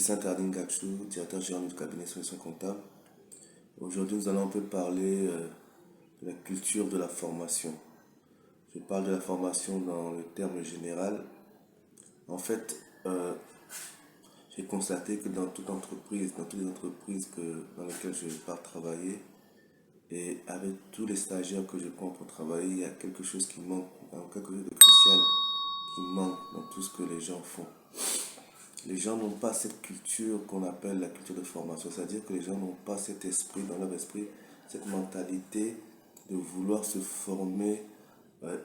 Saint-Ardine Gachou, directeur général du cabinet Solutions Comptables. Aujourd'hui, nous allons un peu parler de la culture de la formation. Je parle de la formation dans le terme général. En fait, j'ai constaté que dans toute entreprise, dans toutes les entreprises dans lesquelles je pars travailler, et avec tous les stagiaires que je prends pour travailler, il y a quelque chose qui manque, quelque chose de crucial qui manque dans tout ce que les gens font. Les gens n'ont pas cette culture qu'on appelle la culture de formation, c'est-à-dire que les gens n'ont pas cet esprit, dans leur esprit, cette mentalité de vouloir se former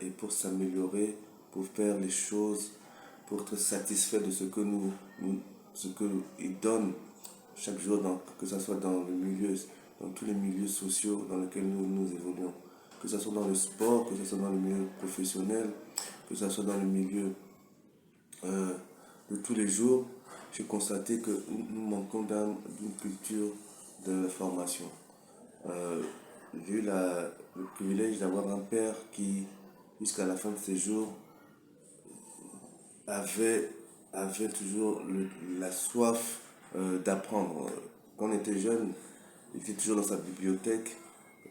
et pour s'améliorer, pour faire les choses, pour être satisfait de ce que ce que ils donnent chaque jour, que ce soit dans le milieu, dans tous les milieux sociaux dans lesquels nous évoluons, que ce soit dans le sport, que ce soit dans le milieu professionnel, que ce soit dans le milieu de tous les jours. J'ai constaté que nous manquons d'une culture de la formation. J'ai eu le privilège d'avoir un père qui, jusqu'à la fin de ses jours, avait toujours la soif d'apprendre. Quand on était jeune, il était toujours dans sa bibliothèque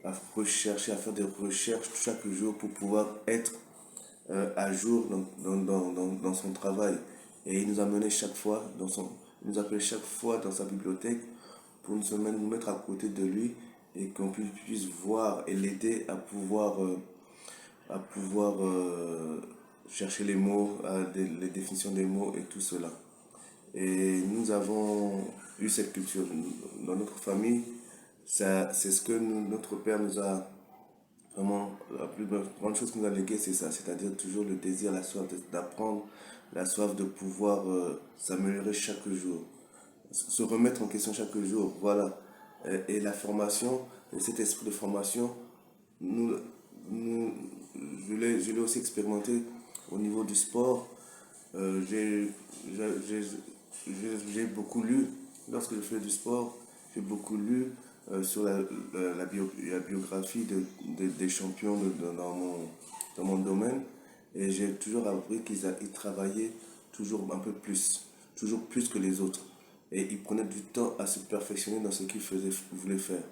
à rechercher, à faire des recherches chaque jour pour pouvoir être à jour dans son travail. Et il nous amenait chaque fois il nous appelait chaque fois dans sa bibliothèque pour nous mettre à côté de lui et qu'on puisse voir et l'aider à pouvoir chercher les mots, les définitions des mots et tout cela. Et nous avons eu cette culture dans notre famille. C'est ce que notre père nous a vraiment, la plus grande chose qu'il nous a légué, c'est ça, c'est-à-dire toujours le désir, la soif d'apprendre, la soif de pouvoir s'améliorer chaque jour, se remettre en question chaque jour, voilà. Et la formation, et cet esprit de formation, nous, nous, je l'ai aussi expérimenté au niveau du sport. J'ai beaucoup lu, lorsque je fais du sport, j'ai beaucoup lu sur la biographie des champions dans mon domaine. Et j'ai toujours appris ils travaillaient toujours un peu plus, toujours plus que les autres. Et ils prenaient du temps à se perfectionner dans ce qu'ils voulaient faire.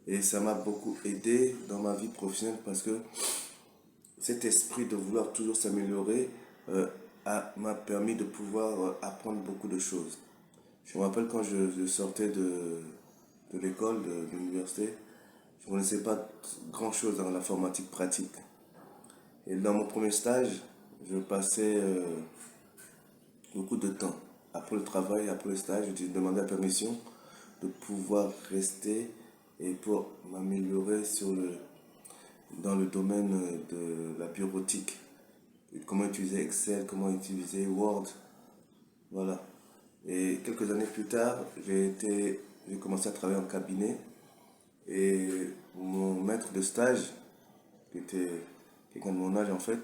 Et ça m'a beaucoup aidé dans ma vie professionnelle parce que cet esprit de vouloir toujours s'améliorer m'a permis de pouvoir apprendre beaucoup de choses. Je me rappelle quand je sortais de l'école, de l'université, je ne connaissais pas grand-chose dans l'informatique pratique. Et dans mon premier stage, je passais beaucoup de temps. Après le travail, après le stage, je demandais la permission de pouvoir rester et pour m'améliorer dans le domaine de la bureautique. Comment utiliser Excel, comment utiliser Word. Voilà. Et quelques années plus tard, j'ai commencé à travailler en cabinet. Et mon maître de stage, qui était quelqu'un de mon âge en fait,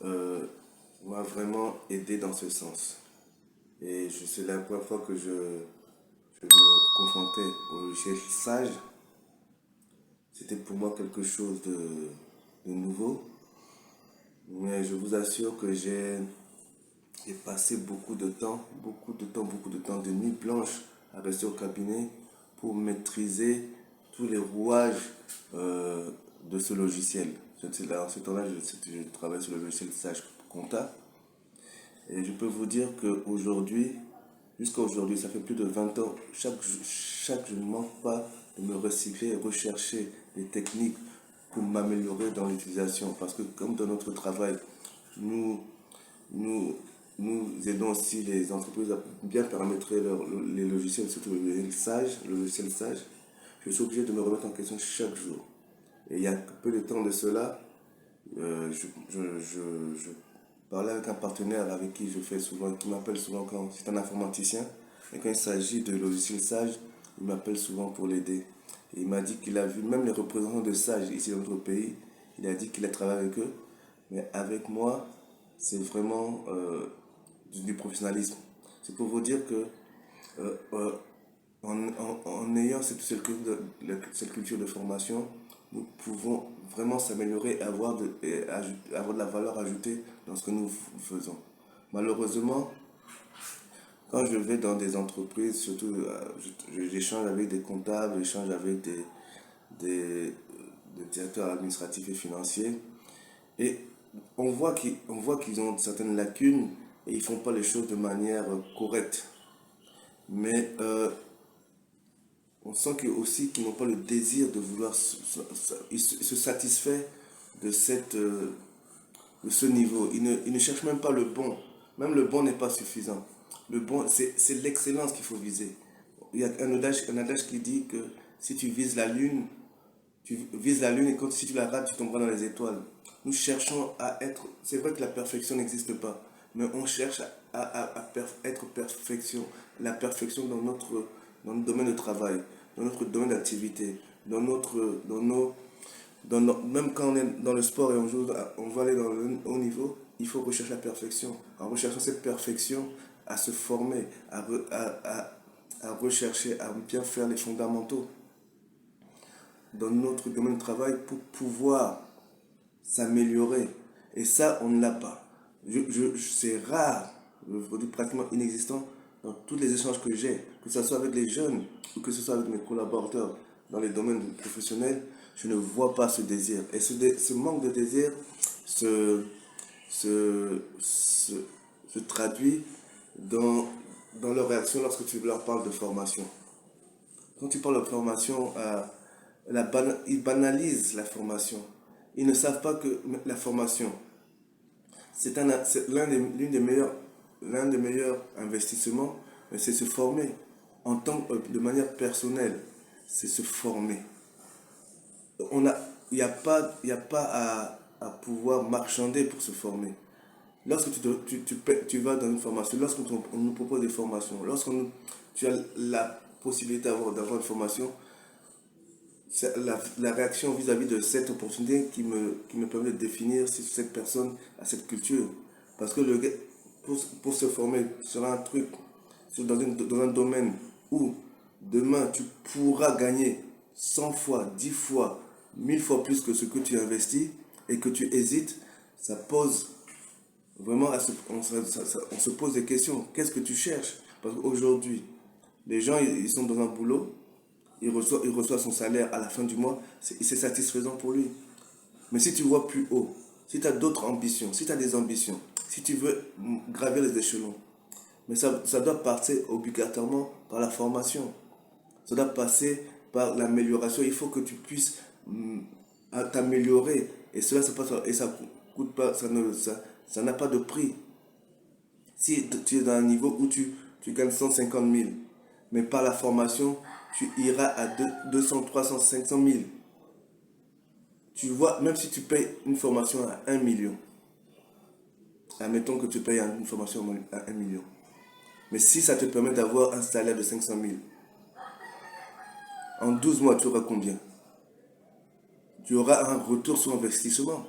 m'a vraiment aidé dans ce sens. Et c'est la première fois que je me confrontais au logiciel Sage. C'était pour moi quelque chose de nouveau. Mais je vous assure que j'ai passé beaucoup de temps, de nuit blanche à rester au cabinet pour maîtriser tous les rouages de ce logiciel. En ce temps-là, je travaille sur le logiciel Sage Compta. Et je peux vous dire qu'aujourd'hui, jusqu'à aujourd'hui, ça fait plus de 20 ans, je ne manque pas de me recycler et rechercher des techniques pour m'améliorer dans l'utilisation. Parce que comme dans notre travail, nous, nous, nous aidons aussi les entreprises à bien paramétrer les logiciels, surtout le logiciel Sage. Je suis obligé de me remettre en question chaque jour. Et il y a peu de temps de cela, je parlais avec un partenaire avec qui je fais souvent, qui m'appelle souvent quand c'est un informaticien. Et quand il s'agit de logiciel Sage, il m'appelle souvent pour l'aider. Et il m'a dit qu'il a vu même les représentants de Sage ici dans notre pays. Il a dit qu'il a travaillé avec eux. Mais avec moi, c'est vraiment du professionnalisme. C'est pour vous dire que en ayant cette culture de formation, nous pouvons vraiment s'améliorer et avoir de la valeur ajoutée dans ce que nous faisons. Malheureusement, quand je vais dans des entreprises, surtout, j'échange avec des comptables, j'échange avec des, des directeurs administratifs et financiers. Et on voit qu'ils ont certaines lacunes et ils font pas les choses de manière correcte. Mais on sent aussi qu'ils n'ont pas le désir de vouloir ils se satisfait de de ce niveau. Ils ne cherchent même pas le bon. Même le bon n'est pas suffisant. Le bon, c'est l'excellence qu'il faut viser. Il y a un adage qui dit que si tu vises la lune, tu vises la lune et quand si tu la rates, tu tomberas dans les étoiles. Nous cherchons à être. C'est vrai que la perfection n'existe pas, mais on cherche être perfection. La perfection dans notre domaine de travail, dans notre domaine d'activité, même quand on est dans le sport et on veut aller dans le haut niveau, il faut rechercher la perfection. En recherchant cette perfection, à se former, à rechercher, à bien faire les fondamentaux dans notre domaine de travail pour pouvoir s'améliorer. Et ça, on ne l'a pas. C'est rare, je vous dis pratiquement inexistant dans tous les échanges que j'ai, que ce soit avec les jeunes ou que ce soit avec mes collaborateurs dans les domaines professionnels, je ne vois pas ce désir. Et ce manque de désir se, se, se, se traduit dans leur réaction lorsque tu leur parles de formation. Quand tu parles de formation, ils banalisent la formation. Ils ne savent pas que la formation, c'est l'un des meilleurs investissements, c'est se former de manière personnelle. C'est se former. Il n'y a pas, à pouvoir marchander pour se former. Lorsque tu vas dans une formation, lorsqu'on nous propose des formations, tu as la possibilité d'avoir une formation, c'est la réaction vis-à-vis de cette opportunité qui me permet de définir si cette personne a cette culture. Parce que pour se former sur un truc, dans un domaine où demain tu pourras gagner 100 fois, 10 fois, 1000 fois plus que ce que tu investis et que tu hésites, ça pose vraiment, on se pose des questions. Qu'est-ce que tu cherches? Parce qu'aujourd'hui, les gens, ils sont dans un boulot, il reçoit son salaire à la fin du mois, c'est satisfaisant pour lui. Mais si tu vois plus haut, si tu as d'autres ambitions, si tu as des ambitions, si tu veux gravir les échelons, mais ça doit passer obligatoirement par la formation. Ça doit passer par l'amélioration. Il faut que tu puisses t'améliorer. Et ça coûte pas, ça n'a pas de prix. Si tu es dans un niveau où tu gagnes 150 000, mais par la formation, tu iras à 200, 300, 500 000. Tu vois, même si tu payes une formation à 1 million, admettons que tu payes une formation à 1 million, mais si ça te permet d'avoir un salaire de 500 000, en 12 mois, tu auras combien? Tu auras un retour sur investissement.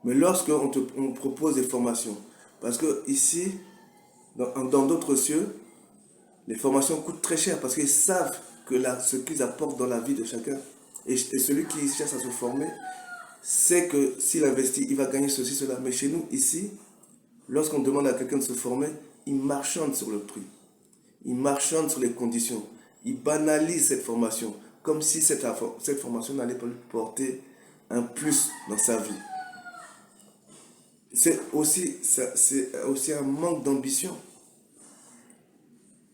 Mais lorsqu'on on propose des formations, parce que ici, dans d'autres cieux, les formations coûtent très cher parce qu'ils savent que ce qu'ils apportent dans la vie de chacun. Et celui qui cherche à se former sait que s'il investit, il va gagner ceci, cela. Mais chez nous, ici, lorsqu'on demande à quelqu'un de se former, il marchande sur le prix. Il marchande sur les conditions. Il banalise cette formation, comme si cette formation n'allait pas lui porter un plus dans sa vie. C'est aussi un manque d'ambition.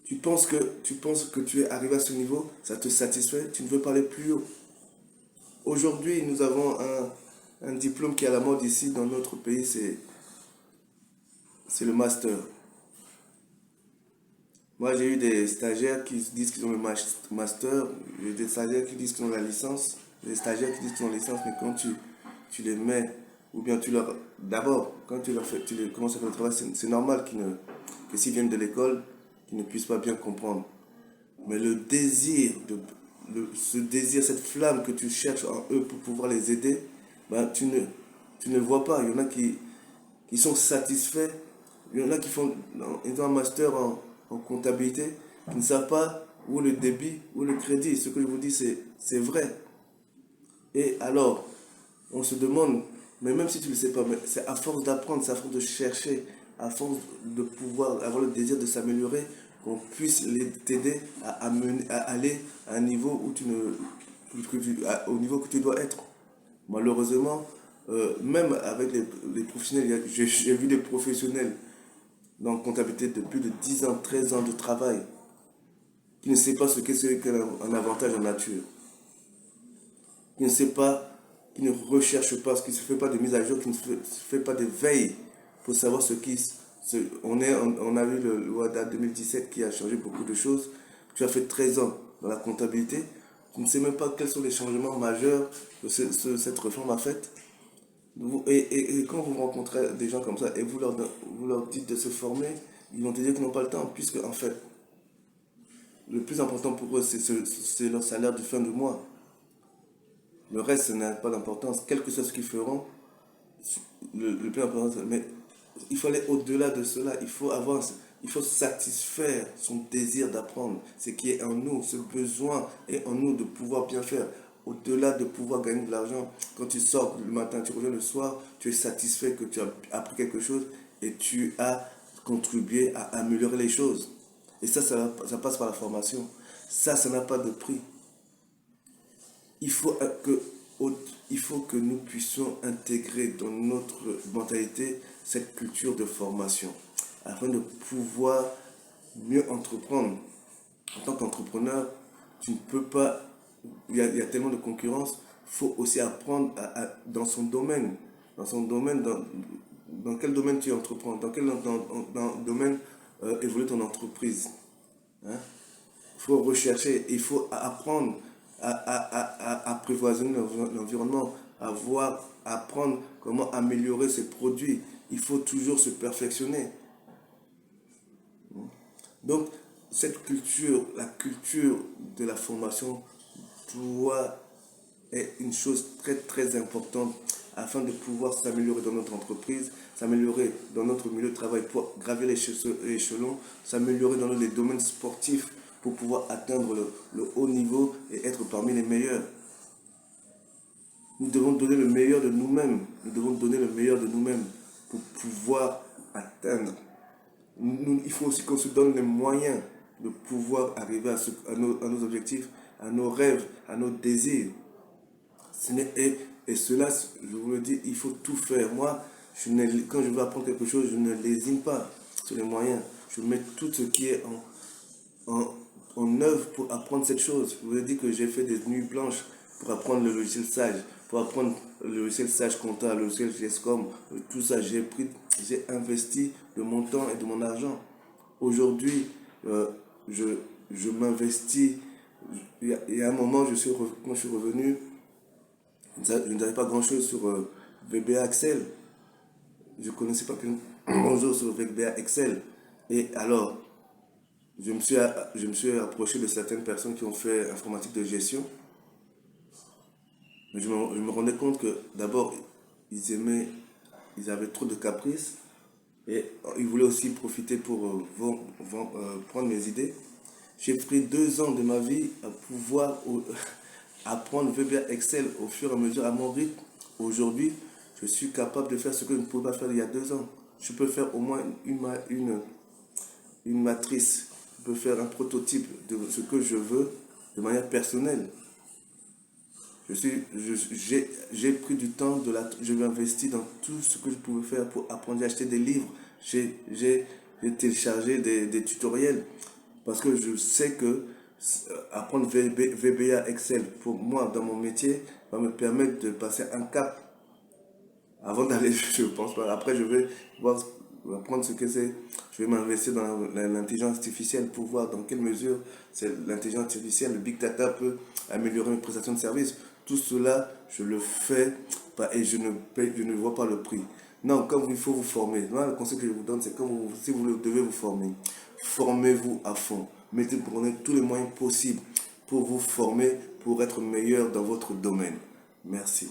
Tu penses que tu es arrivé à ce niveau, ça te satisfait, tu ne veux pas aller plus haut. Aujourd'hui, nous avons un diplôme qui est à la mode ici dans notre pays, c'est le master. Moi, j'ai eu des stagiaires qui disent qu'ils ont le master, j'ai des stagiaires qui disent qu'ils ont la licence, des stagiaires qui disent qu'ils ont la licence, mais quand tu les mets, ou bien tu leur... D'abord, quand tu les commences à faire le travail, c'est normal que s'ils viennent de l'école, qu'ils ne puissent pas bien comprendre. Mais le désir, ce désir, cette flamme que tu cherches en eux pour pouvoir les aider, ben, tu ne vois pas. Il y en a qui sont satisfaits. Il y en a ils ont un master en comptabilité, qui ne savent pas où le débit, où le crédit. Ce que je vous dis, c'est vrai. Et alors, on se demande, mais même si tu ne le sais pas, c'est à force d'apprendre, c'est à force de chercher, à force de pouvoir avoir le désir de s'améliorer, qu'on puisse t'aider à aller à un niveau où au niveau que tu dois être. Malheureusement, même avec les professionnels, j'ai vu des professionnels dans la comptabilité de plus de 10 ans, 13 ans de travail, qui ne sait pas ce qu'est un avantage en nature, qui ne sait pas, qui ne recherche pas, qui ne se fait pas de mise à jour, qui ne se fait pas de veille pour savoir on a vu le loi 2017 qui a changé beaucoup de choses. Tu as fait 13 ans dans la comptabilité, tu ne sais même pas quels sont les changements majeurs que cette réforme a fait. Et quand vous rencontrez des gens comme ça et vous leur dites de se former, ils vont te dire qu'ils n'ont pas le temps, puisque en fait, le plus important pour eux, c'est leur salaire de fin de mois. Le reste, ça n'a pas d'importance. Quel que soit ce qu'ils feront, le plus important, mais il faut aller au-delà de cela. Il faut satisfaire son désir d'apprendre, ce qui est en nous, ce besoin est en nous de pouvoir bien faire. Au-delà de pouvoir gagner de l'argent, quand tu sors le matin, tu reviens le soir, tu es satisfait que tu as appris quelque chose et tu as contribué à améliorer les choses. Et ça passe par la formation. Ça n'a pas de prix. Il faut que nous puissions intégrer dans notre mentalité cette culture de formation afin de pouvoir mieux entreprendre. En tant qu'entrepreneur, tu ne peux pas, il y a tellement de concurrence, il faut aussi apprendre dans son domaine. Dans son domaine, dans quel domaine tu entreprends, dans quel domaine évolue ton entreprise. Hein? Il faut rechercher, il faut apprendre à apprivoiser l'environnement, apprendre comment améliorer ses produits. Il faut toujours se perfectionner. Donc, cette culture, la culture de la formation est une chose très très importante afin de pouvoir s'améliorer dans notre entreprise, s'améliorer dans notre milieu de travail pour gravir les échelons, s'améliorer dans les domaines sportifs pour pouvoir atteindre le haut niveau et être parmi les meilleurs. Nous devons donner le meilleur de nous-mêmes. Nous devons donner le meilleur de nous-mêmes pour pouvoir atteindre. Il faut aussi qu'on se donne les moyens de pouvoir arriver à nos objectifs, à nos rêves, à nos désirs. Et cela, je vous le dis, il faut tout faire. Moi, quand je veux apprendre quelque chose, je ne lésine pas sur les moyens. Je mets tout ce qui est en œuvre pour apprendre cette chose. Je vous ai dit que j'ai fait des nuits blanches pour apprendre le logiciel Sage, pour apprendre le logiciel Sage Compta, le logiciel GSCOM, tout ça. J'ai investi de mon temps et de mon argent. Aujourd'hui, je m'investis. Il y a un moment, quand je suis revenu, je n'avais pas grand-chose sur VBA Excel. Je ne connaissais pas qu'un bonjour sur VBA Excel. Et alors, je me suis approché de certaines personnes qui ont fait informatique de gestion. Mais je me rendais compte que d'abord, ils avaient trop de caprices et ils voulaient aussi profiter pour prendre mes idées. J'ai pris 2 ans de ma vie à pouvoir apprendre VBA Excel au fur et à mesure à mon rythme. Aujourd'hui, je suis capable de faire ce que je ne pouvais pas faire il y a 2 ans. Je peux faire au moins une matrice. Je peux faire un prototype de ce que je veux de manière personnelle. J'ai pris du temps, je m'investis dans tout ce que je pouvais faire pour apprendre. J'ai acheté des livres, j'ai téléchargé des tutoriels parce que je sais que apprendre VBA Excel pour moi dans mon métier va me permettre de passer un cap avant d'aller, je pense pas. Après, je vais apprendre ce que c'est. Je vais m'investir dans l'intelligence artificielle pour voir dans quelle mesure l'intelligence artificielle, le big data peut améliorer mes prestations de services. Tout cela, je le fais et je ne vois pas le prix. Non, comme il faut vous former. Moi, le conseil que je vous donne, c'est si vous devez vous former, formez-vous à fond. Prenez tous les moyens possibles pour vous former, pour être meilleur dans votre domaine. Merci.